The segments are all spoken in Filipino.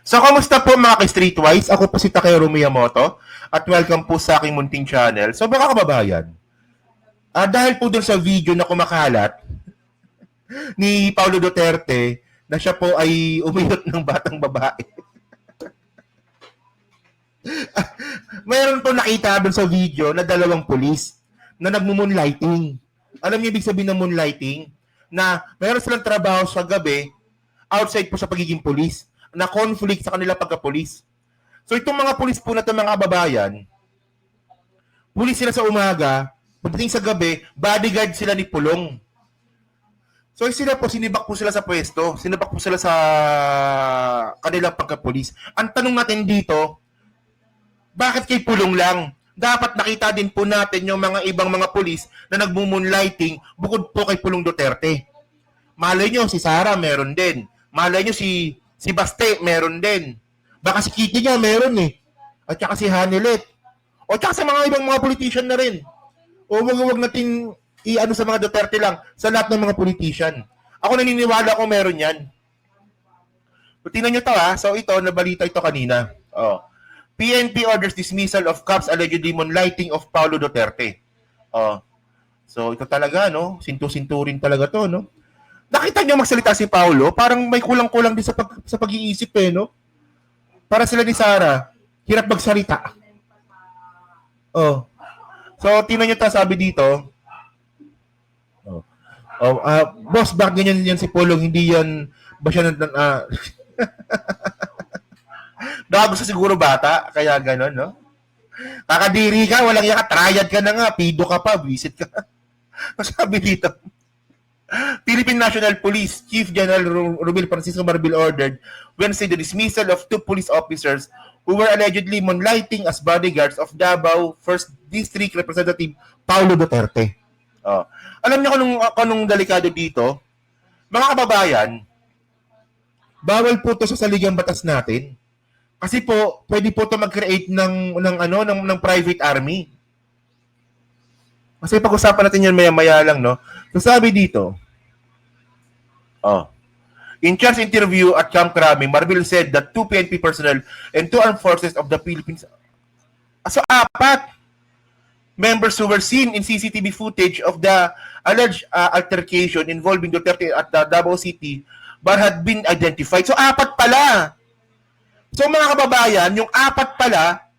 So, kamusta po mga ka-Streetwise? Ako po si Takeru Miyamoto at welcome po sa aking munting channel. So, mga kababayan, dahil po dun sa video na kumakalat ni Paulo Duterte na siya po ay umiyot ng batang babae. Mayroon po nakita dun sa video na dalawang pulis na nagmo-moonlighting. Alam niyo ibig sabihin ng moonlighting? Na mayroon silang trabaho sa gabi outside po sa pagiging pulis na conflict sa kanila pagka-pulis. So itong mga pulis po na ito mga kababayan, pulis sila sa umaga, pagdating sa gabi, bodyguard sila ni Pulong. So sila po, sinibak po sila sa pwesto, sinibak po sila sa kanilang pagka-pulis. Ang tanong natin dito, bakit kay Pulong lang? Dapat nakita din po natin yung mga ibang mga pulis na nagmo-moonlighting bukod po kay Pulong Duterte. Malay nyo, si Sara meron din. Malay nyo, si Baste meron din. Baka si Kitty niya meron eh. At saka si Hanelet. O tsaka sa mga ibang mga politician na rin. O wag natin i-ano sa mga Duterte lang, sa lahat ng mga politician. Ako naniniwala ko meron yan. So, tingnan nyo to ha. So ito, nabalita ito kanina. Oh. PNP orders dismissal of cops alleged moonlighting of Paulo Duterte. Oh. So ito talaga, no? Sintu-sinturin talaga to, no? Nakita niyo magsalita si Paulo, parang may kulang-kulang din sa pag-iisip eh, no? Para sila ni Sara, hirap magsalita. Oh. So, tingnan niyo ta sabi dito. Oh. Boss, bakit ganyan yan si Pulong? Hindi yan, ba siya Baka gusto siguro bata, kaya gano'n, no? Kakadiri ka, walang yaka, triad ka na nga, pido ka pa, visit ka. Sabi dito, Philippine National Police Chief General Romel Francisco Marbil ordered Wednesday the dismissal of two police officers who were allegedly moonlighting as bodyguards of Davao 1st District Representative Paulo Duterte. Oh. Alam niyo kung anong delikado dito? Mga kababayan, bawal po to sa saligang batas natin. Kasi po, pwede po to mag-create ng private army. Kasi pag-usapan natin yan maya-maya lang, no? So sabi dito, in charge interview at Camp Crame, Marbil said that 2 PNP personnel and 2 armed forces of the Philippines, so 4 members who were seen in CCTV footage of the alleged altercation involving Duterte at the Davao City but had been identified. So 4 pala. So mga kababayan, yung 4 pala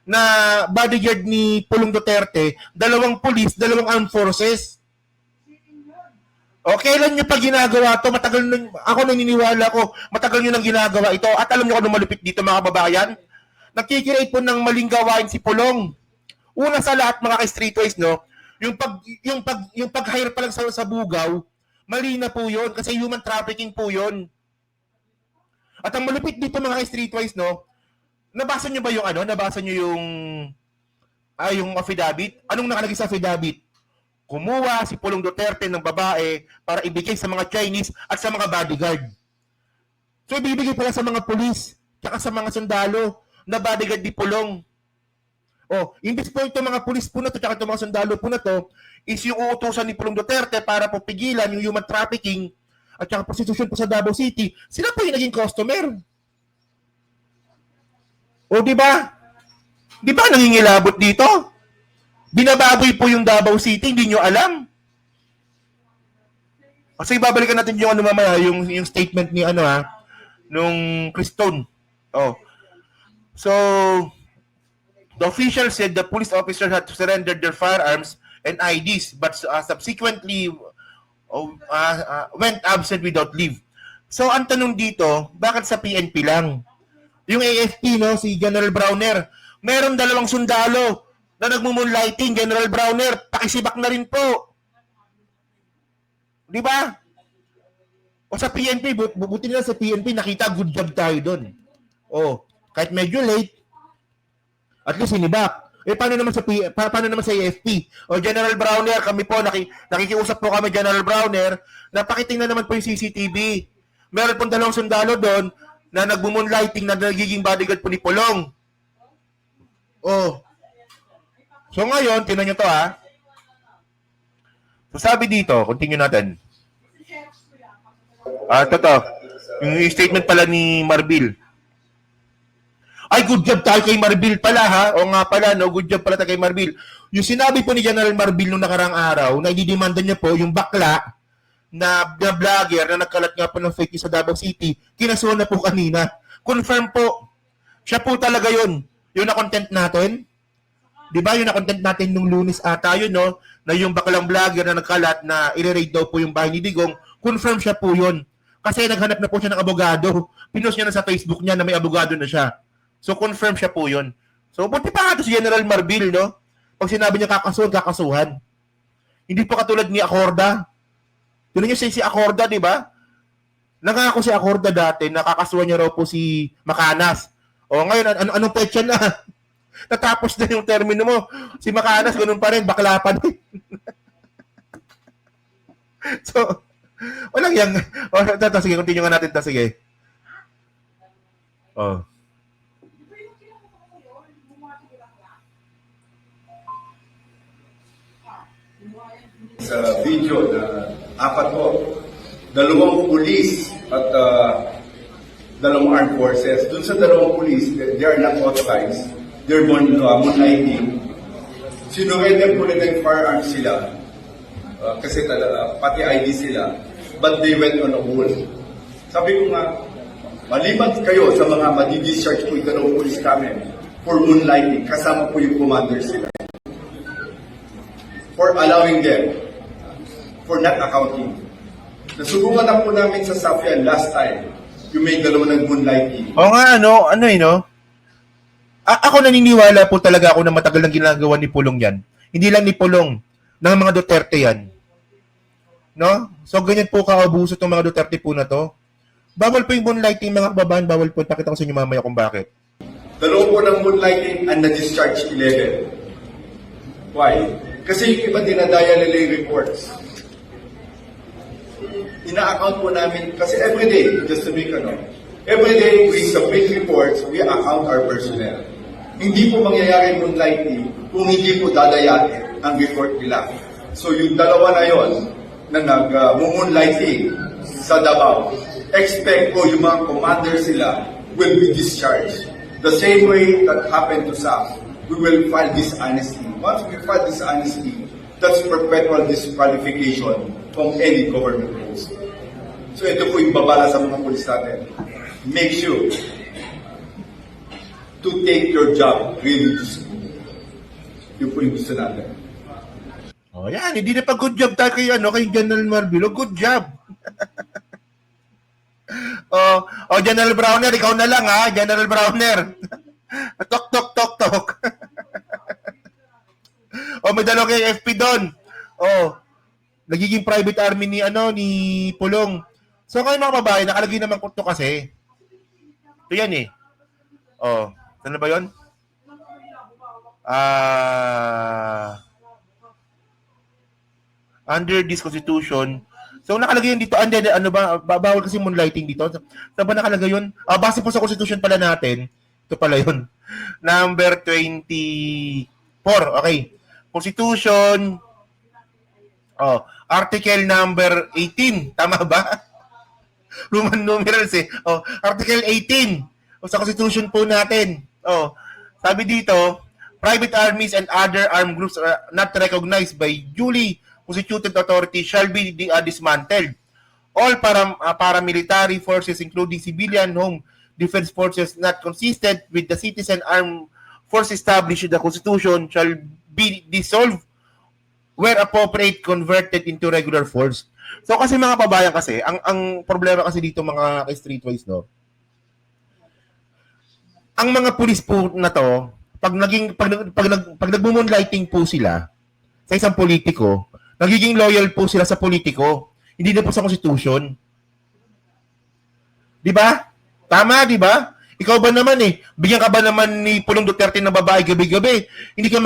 na bodyguard ni Pulong Duterte, 2 police, 2 armed forces. O, kailan nyo pa ginagawa to? Matagal nyo, ako naniniwala ko, matagal nyo nang ginagawa ito. At alam nyo kung malupit dito mga kababayan? Nagkikreate po ng maling gawain si Pulong. Una sa lahat mga ka-streetwise, no? Yung pag-hire pa lang sa bugaw, mali na po yun kasi human trafficking po yun. At ang malupit dito mga ka-streetwise, no? Nabasa nyo ba yung Nabasa nyo yung affidavit? Anong nakalagay sa affidavit? Kumuha si Pulong Duterte ng babae para ibigay sa mga Chinese at sa mga bodyguard. So, ibibigay pala sa mga pulis tsaka sa mga sundalo na bodyguard ni Pulong. Imbis po itong mga pulis po na to tsaka itong mga sundalo po na to is yung uutusan ni Pulong Duterte para po pigilan yung human trafficking at tsaka prostitution po sa Davao City. Sila po yung naging customer. Di ba? Di ba nangingilabot dito? Binababoy po yung Davao City, hindi nyo alam. Kasi babalikan natin yung mamaya, yung statement ni nung Cristone. So, the official said the police officer had to surrender their firearms and IDs but subsequently went absent without leave. So, ang tanong dito, bakit sa PNP lang? Yung AFP, no, si General Browner, meron 2 sundalo na nagmo-moonlighting, General Browner, pakisibak na rin po. Di ba? O sa PNP, buti nila sa PNP, nakita good job tayo doon. Kahit medyo late, at least sinibak. Paano naman sa AFP? General Browner, kami po, nakikiusap po kami, General Browner, na pakitingnan naman po yung CCTV. Meron pong 2 sundalo doon na nagmo-moonlighting na nagiging bodyguard po ni Pulong. So ngayon, tingnan nyo to ha. So sabi dito, continue natin. Ito. Yung statement pala ni Marbil. Ay, good job tayo kay Marbil pala ha. O nga pala, no, good job pala tayo kay Marbil. Yung sinabi po ni General Marbil nung nakarang araw na ididemanda niya po yung bakla na vlogger na nagkalat nga po ng fake news sa Davao City, kinasuhan na po kanina. Confirm po, siya po talaga yun. Yung na-content natin. Di ba yung na-content natin nung Lunes ata yun, no? Na yung baklang vlogger na nagkalat na i-raid daw po yung bahay ni Digong, confirm siya po yun. Kasi naghanap na po siya ng abogado. Pinost niya na sa Facebook niya na may abogado na siya. So, confirm siya po yun. So, buti pa nga si General Marbil, no? Pag sinabi niya kakasuhan, kakasuhan. Hindi po katulad ni Acorda. Yun niyo si Acorda, di ba? Nangako si Acorda dati, nakakasuhan niya raw po si Macanas. O ngayon, anong petsa na? Natapos na yung termino mo. Si Macanas, ganun pa rin, bakla pa din. So, walang yang. O, sige, continue nga natin. Sige. Oh. Sa video na apat po, 2 pulis at 2 armed forces. Doon sa 2 pulis, they are not authorized. They're moonlighting. Sinurrender po nila yung firearms sila kasi pati ID sila, but they went on a hold. Sabi ko nga, maliban kayo sa mga madi-discharge po yung 2 pulis kami for moonlighting, kasama po yung commander sila. For allowing them, for not accounting. Nasubukan na po namin sa Safian last time, yung may 2 ng moonlighting. O nga, no? Ako naniniwala po talaga ako na matagal nang ginagawa ni Pulong yan. Hindi lang ni Pulong, ng mga Duterte yan. No? So, ganyan po kaubuso itong mga Duterte po na to. Bawal po yung moonlighting, mga kababayan, bawal po. Pakita ko sa inyo mamaya kung bakit. 2 po ng moonlighting and na-discharge 11. Why? Kasi yung iba dinadaya nila yung reports. Ina-account po namin, kasi everyday, just to make everyday we submit reports, we account our personnel. Hindi po mangyayari moonlighting kung hindi po dadayatin ang report nila. So yung 2 na yon na nag-moonlighting sa Davao, expect po yung mga commanders sila will be discharged. The same way that happened to SAF, we will file dishonesty. Once we file dishonesty, that's perpetual disqualification from any government post. So ito po yung babala sa mga pulis natin. Make sure to take your job really to school. Yun po yung gusto natin. O yan, hindi na pa good job tayo kay General Marbil. Good job. General Browner, ikaw na lang ha, General Browner. Tok. May dalawa kay FP doon. Nagiging private army ni Pulong. So kayo mga babae, nakalagay naman ko to kasi. Ito yan eh. Ano ba yun? Under this constitution. So nakalagay yun dito. Ano ba? Bawal kasi moonlighting dito. Saan ba nakalagay yun? Base po sa constitution pala natin. Ito pala yun. Number 24. Okay. Constitution. Article number 18. Tama ba? Roman numerals eh. Article 18. Sa Constitution po natin. Sabi dito, private armies and other armed groups are not recognized by duly constituted authority shall be dismantled. All paramilitary forces, including civilian home defense forces not consistent with the citizen armed force established in the Constitution shall be dissolved where appropriate converted into regular force. So kasi mga kababayan kasi, ang problema kasi dito mga streetwise, no? Ang mga pulis po na to, pag nagmo-moonlighting po sila sa isang politiko, nagiging loyal po sila sa politiko, hindi na po sa Constitution. Di ba? Tama, di ba? Ikaw ba naman bigyan ka ba naman ni Pulong Duterte ng babae gabi-gabi? Hindi ka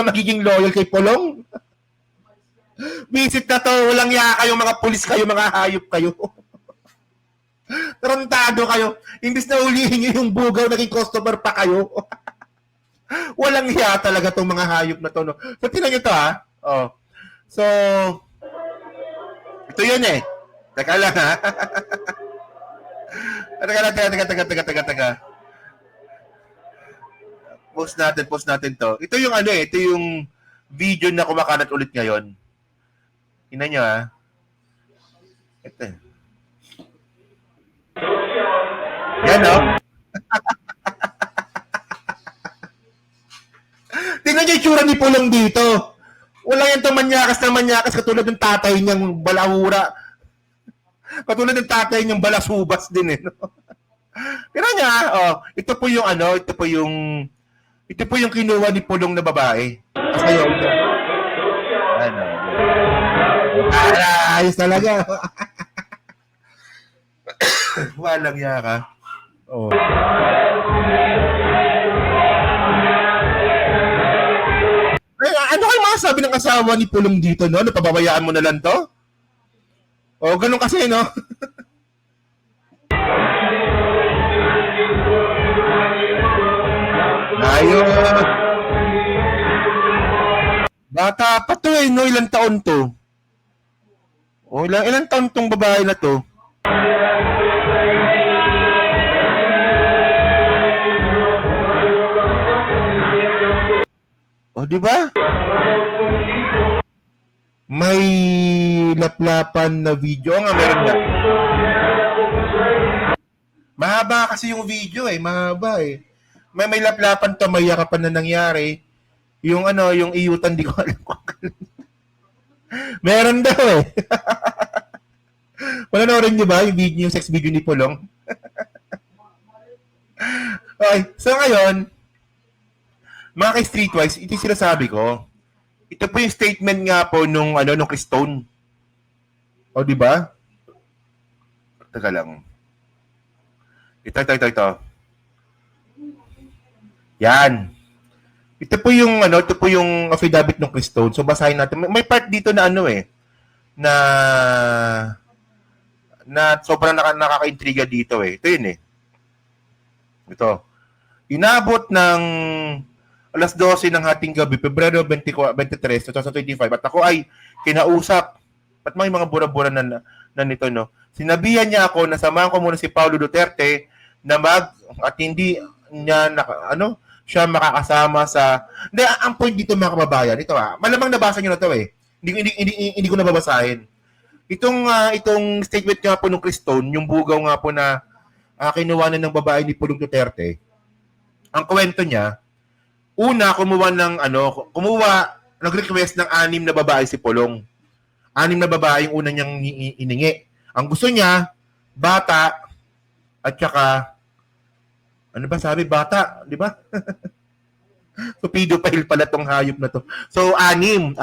magiging loyal kay Pulong? Visit na to, walang ya kayo mga pulis kayo, mga hayop kayo. Tarantado kayo. Imbis na ulihin nyo yung bugaw, naging customer pa kayo. Walang ya talaga tong mga hayop na to. No? So, tinan nyo to ha. So, ito yun Teka lang ha. Teka. Post natin to. Ito yung ano ito yung video na kumakalat ulit ngayon. Tingnan nyo Ito. Yan Tingnan nyo yung tsura ni Pulong dito. Wala yan itong manyakas katulad ng tatay niyang balahura. Katulad ng tatay niyang balasubas din No? Tingnan niya, ito po yung ito po yung kinuha ni Pulong na babae. Kasayaw niya. Ayos talaga. Walang yaka. Ano kayo masasabi ng asawa ni Pulong dito, no? Pababayaan mo na lang to? Ganun kasi, no? Ayun. Bata pa to no? Ilang taon to? Ilang taon tong babae na to? Di ba? May laplapan na video nga meron nga. Mahaba kasi yung video mahaba May laplapan to, may yakapan na nangyari. Yung yung iyutan, di ko alam kung meron daw Panoorin niyo ba yung sex video ni Pulong? Okay, so ngayon, mga ka-streetwise, ito yung sinasabi ko. Ito po yung statement nga po nung Cristone. Di ba? Teka lang. Ito. Yan. Ito po yung affidavit ng Cristone. So basahin natin. May part dito na na sobrang nakaka-intriga dito Ito yun Ito. Inabot ng alas 12 ng hating gabi, Pebrero 23, 2025, at ako ay kinausap. At may mga bura-bura na nito, no? Sinabihan niya ako na samahan ko muna si Paulo Duterte na at hindi niya, siya makakasama sa... Hindi, ang point dito mga kababayan, ito malamang nabasa niyo na to Hindi ko nababasahin. Itong statement nga po ng Cristone, yung bugaw nga po na kinuwanan ng babae ni Pulong Duterte, ang kwento niya, una, nag-request ng 6 na babae si Pulong. 6 na babae yung una niyang iningi. Ang gusto niya, bata, at saka, sabi? Bata, di ba? So, pedophile pala tong hayop na to. So, 6.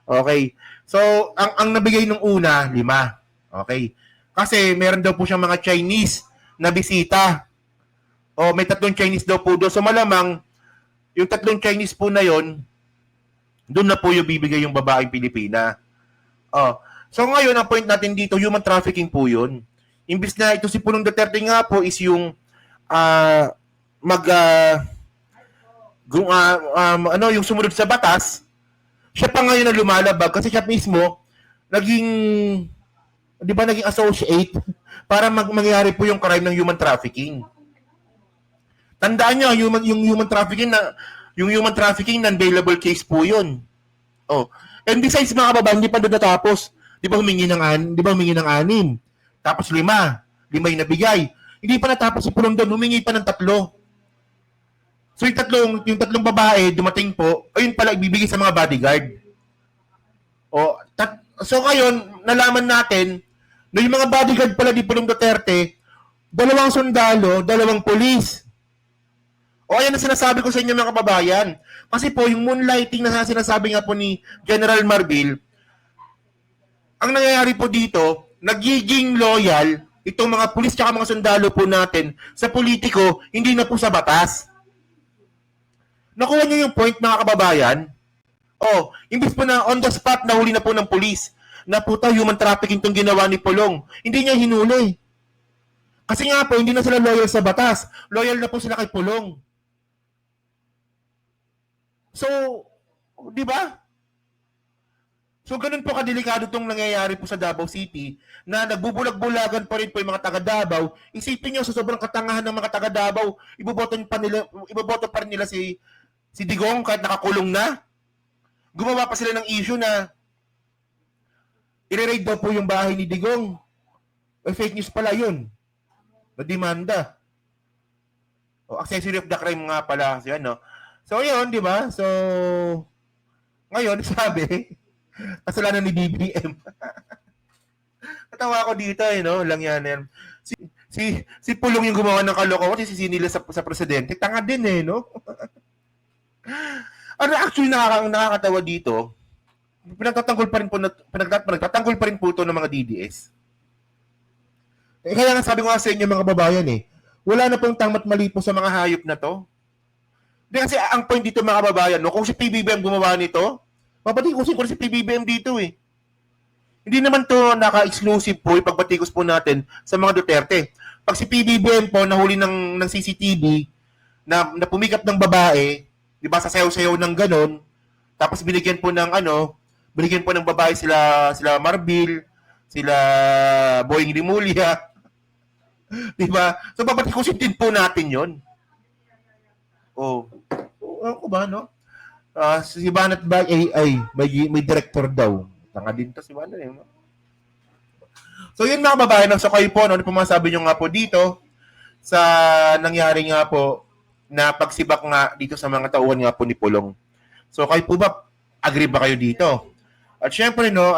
Okay. So, ang nabigay nung una, 5. Okay. Kasi, meron daw po siyang mga Chinese na bisita. May 3 Chinese daw po doon. So, malamang, yung 3 Chinese po na yon, doon na po yung bibigay yung babaeng Pilipina. So ngayon, ang point natin dito, human trafficking po yun. Imbis na ito si Pulong Duterte nga po is yung yung sumunod sa batas, siya pa ngayon na lumalabag kasi siya mismo naging associate para mangyari po yung crime ng human trafficking. Tandaan nyo, yung human trafficking non-bailable case po yun. And besides mga kababayan, hindi pa doon natapos. Di ba humingi ng 6? Tapos 5. 5 yung nabigay. Hindi pa natapos si Pulong doon, humingi pa ng 3. So yung tatlong babae, dumating po, ayun pala, ibibigay sa mga bodyguard. So ngayon, nalaman natin na yung mga bodyguard pala ni Pulong Duterte, 2 sundalo, 2 pulis. Ayan ang sinasabi ko sa inyo mga kababayan. Kasi po, yung moonlighting na sinasabi nga po ni General Marbil, ang nangyayari po dito, nagiging loyal itong mga pulis at mga sundalo po natin sa politiko, hindi na po sa batas. Nakuha niyo yung point mga kababayan? Imbis po na on the spot, nahuli na po ng pulis na puta human trafficking itong ginawa ni Pulong. Hindi niya hinuli. Kasi nga po, hindi na sila loyal sa batas. Loyal na po sila kay Pulong. So, di ba? So, ganun po kadelikado itong nangyayari po sa Davao City na nagbubulag-bulagan pa rin po yung mga taga Davao. Isipin nyo, sa sobrang katangahan ng mga taga Davao, iboboto pa rin nila si Digong kahit nakakulong na. Gumawa pa sila ng issue na i-raid daw po yung bahay ni Digong. Fake news pala yun. Nadimanda. O, accessory of the crime nga pala. So, yan, no? So, yun, di ba? So, ngayon, sabi, kasalanan ni BBM. Natawa ako dito, no? Lang yan. Si Pulong yung gumawa ng kalokohan, si nila sa presidente. Tanga din, no? Ano actually nakakatawa dito, pinagtatanggol pa rin po ito ng mga DDS. Kaya nga sabi ko nga sa inyo mga babayan wala na pong tangmat mali po sa mga hayop na to. Hindi kasi ang point dito mga babayan, no, kung si PBBM gumawa nito, pabatikusin ko si PBBM dito Hindi naman to naka-exclusive po, ipagbatikos po natin sa mga Duterte. Pag si PBBM po nahuli ng CCTV na pumikap ng babae, di ba, sa sayaw-sayaw ng ganon, tapos binigyan po ng babae sila Marbil, sila Boying Rimulya, di ba? So, pabatikusin din po natin yon. Ano ba, no? Si Banat ba AI, may director daw. Tanga din to si Banat no? So, yun mga babae, so kayo po, ano po masabi nyo nga po dito sa nangyari nga po na pagsibak nga dito sa mga tauhan nga po ni Pulong. So, kayo po ba, agree ba kayo dito? At syempre, no,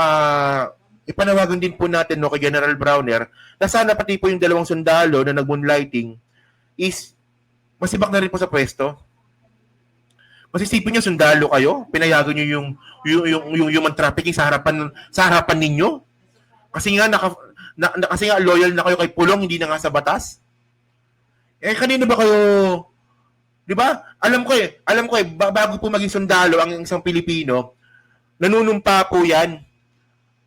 ipanawagan din po natin no, kay General Browner na sana pati po yung dalawang sundalo na nag-moonlighting is masibak na rin po sa pwesto. Masisipin nyo, sundalo kayo, pinayagan nyo yung human trafficking sa harapan ninyo. Kasi nga, kasi nga loyal na kayo kay Pulong, hindi na nga sa batas. Kanino ba kayo, di ba? Alam ko bago po maging sundalo ang isang Pilipino, nanunumpa po yan.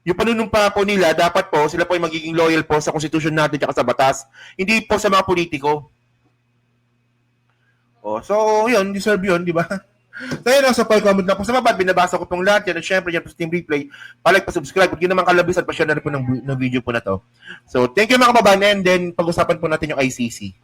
Yung panunumpa po nila, dapat po, sila po ay magiging loyal po sa konstitusyon natin at sa batas. Hindi po sa mga politiko. So, yun, deserve yun, di ba? So, yun, sa comment na po sa baba, binabasa ko pong lahat yan. At syempre, yan po sa Team Replay. Pa-like, pa-subscribe. Kung yun naman kalabisan, pa-share na rin po ng video po na to. So, thank you mga kababayan. And then, pag-usapan po natin yung ICC.